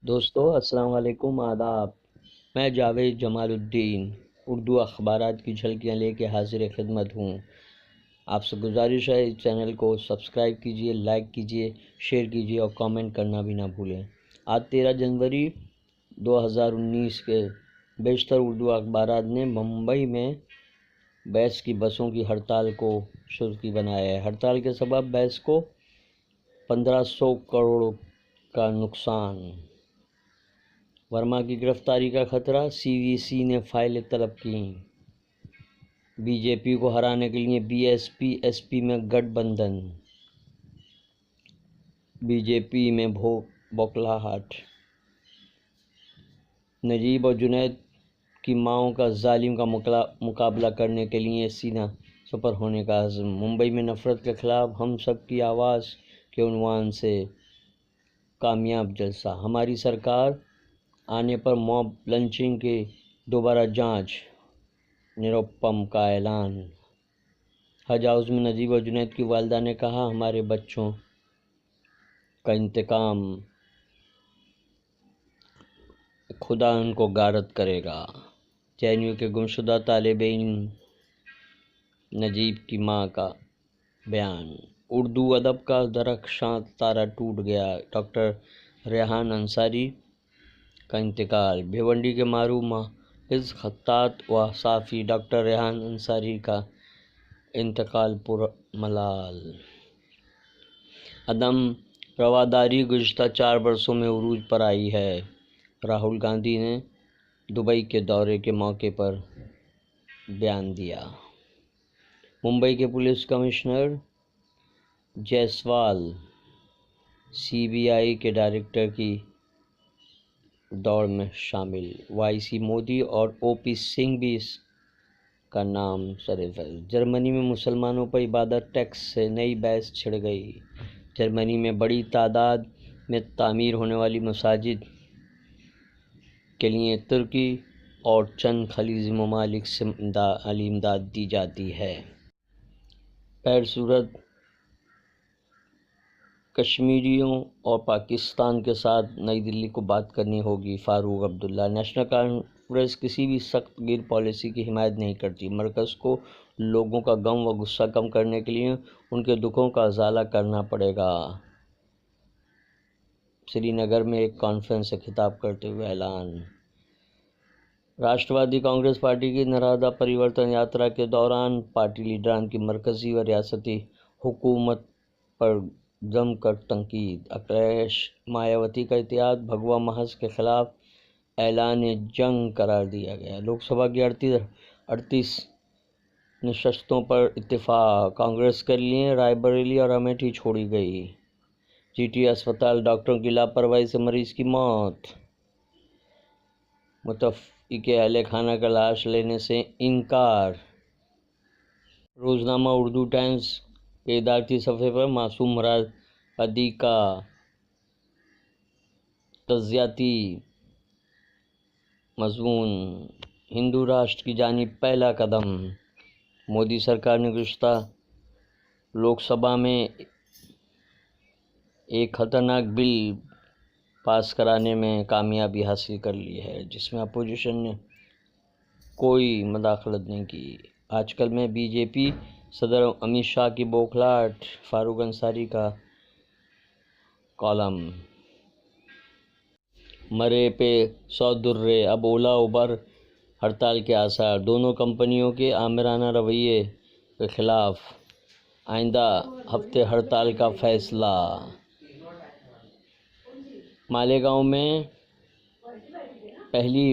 دوستو السلام علیکم، آداب۔ میں جاوید جمال الدین اردو اخبارات کی جھلکیاں لے کے حاضر خدمت ہوں۔ آپ سے گزارش ہے اس چینل کو سبسکرائب کیجئے، لائک کیجئے، شیئر کیجئے اور کامنٹ کرنا بھی نہ بھولیں۔ آج 13 جنوری 2019 کے بیشتر اردو اخبارات نے ممبئی میں بیس کی بسوں کی ہڑتال کو سرخی بنایا ہے۔ ہڑتال کے سبب بیس کو 1500 کروڑ کا نقصان۔ ورما کی گرفتاری کا خطرہ، سی وی سی نے فائلیں طلب کیں۔ بی جے پی کو ہرانے کے لیے B S P S P میں گٹھ بندھن۔ بی جے پی میں بوکھلاہٹ۔ نجیب اور جنید کی ماؤں کا ظالم کا مقابلہ کرنے کے لیے سینہ سپر ہونے کا عزم۔ ممبئی میں نفرت کے خلاف ہم سب کی آواز کے عنوان سے کامیاب جلسہ۔ ہماری سرکار آنے پر موب لنچنگ کی دوبارہ جانچ، نروپم کا اعلان۔ حج ہاؤس میں نجیب اور جنید کی والدہ نے کہا، ہمارے بچوں کا انتقام خدا ان کو غارت کرے گا۔ جے این یو کے گمشدہ طالب علم نجیب کی ماں کا بیان۔ اردو ادب کا درخشاں تارہ ٹوٹ گیا، ڈاکٹر ریحان انصاری کا انتقال۔ بھیونڈی کے معروف محض خطاط و صحافی ڈاکٹر ریحان انصاری کا انتقال پرملال۔ عدم رواداری گزشتہ 4 برسوں میں عروج پر آئی ہے، راہل گاندھی نے دبئی کے دورے کے موقع پر بیان دیا۔ ممبئی کے police commissioner Jaiswal C B I کے ڈائریکٹر کی دوڑ میں شامل۔ وائی سی مودی اور او پی سنگھ بھی اس کا نام سرفہرست۔ جرمنی میں مسلمانوں پر عبادت ٹیکس سے نئی بحث چھڑ گئی۔ جرمنی میں بڑی تعداد میں تعمیر ہونے والی مساجد کے لیے ترکی اور چند خلیجی ممالک سے مالی امداد دی جاتی ہے۔ بہر صورت کشمیریوں اور پاکستان کے ساتھ نئی دلی کو بات کرنی ہوگی، فاروق عبداللہ۔ نیشنل کانفرنس کسی بھی سخت گیر پالیسی کی حمایت نہیں کرتی۔ مرکز کو لوگوں کا غم و غصہ کم کرنے کے لیے ان کے دکھوں کا ازالہ کرنا پڑے گا۔ سری نگر میں ایک کانفرنس سے خطاب کرتے ہوئے اعلان۔ راشٹروادی کانگریس پارٹی کی نرمدا پریورتن یاترا کے دوران پارٹی لیڈران کی مرکزی و ریاستی حکومت پر جم کر تنقید۔ اکھلیش مایاوتی کا اتحاد بھگوا محاذ کے خلاف اعلان جنگ قرار دیا گیا۔ لوک سبھا کی 38 نشستوں پر اتفاق۔ کانگریس کے لیے رائے بریلی اور امیٹھی چھوڑی گئی۔ جی ٹی اسپتال، ڈاکٹروں کی لاپرواہی سے مریض کی موت۔ متوفی اہل خانہ کا لاش لینے سے انکار۔ روزنامہ اردو ٹائمز کے ادارتی صفحے پر معصوم مراد ہادی کا تعزیتی مضمون۔ ہندو راشٹر کی جانب پہلا قدم۔ مودی سرکار نے گزشتہ لوک سبھا میں ایک خطرناک بل پاس کرانے میں کامیابی حاصل کر لی ہے، جس میں اپوزیشن نے کوئی مداخلت نہیں کی۔ آج کل میں بی جے پی صدر امت شاہ کی بوکھلاہٹ، فاروق انصاری کا کالم۔ مرے پہ 100 درے، اب اولا اوبر ہڑتال کے آثار۔ دونوں کمپنیوں کے آمرانہ رویے کے خلاف آئندہ ہفتے ہڑتال کا فیصلہ۔ مالیگاؤں میں پہلی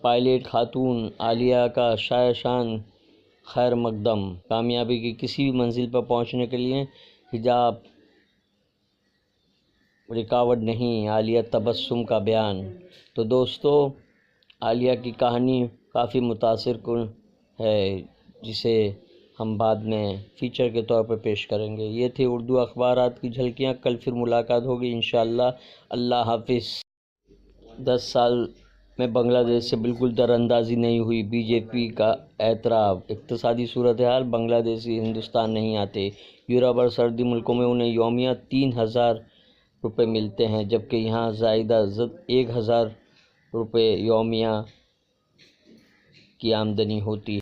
پائلٹ خاتون عالیہ کا شاہ شان خیر مقدم۔ کامیابی کی کسی بھی منزل پر پہنچنے کے لیے حجاب رکاوٹ نہیں، عالیہ تبسم کا بیان۔ تو دوستو، عالیہ کی کہانی کافی متاثر کن ہے، جسے ہم بعد میں فیچر کے طور پر پیش کریں گے۔ یہ تھی اردو اخبارات کی جھلکیاں، کل پھر ملاقات ہوگی انشاءاللہ۔ اللہ حافظ۔ 10 سال میں بنگلہ دیش سے بالکل دراندازی نہیں ہوئی، بی جے پی کا اعتراف۔ اقتصادی صورتحال: بنگلہ دیشی ہندوستان نہیں آتے۔ یورپ اور سرحدی ملکوں میں انہیں یومیہ 3000 روپے ملتے ہیں، جبکہ یہاں زائدہ 1000 روپے یومیہ کی آمدنی ہوتی ہے۔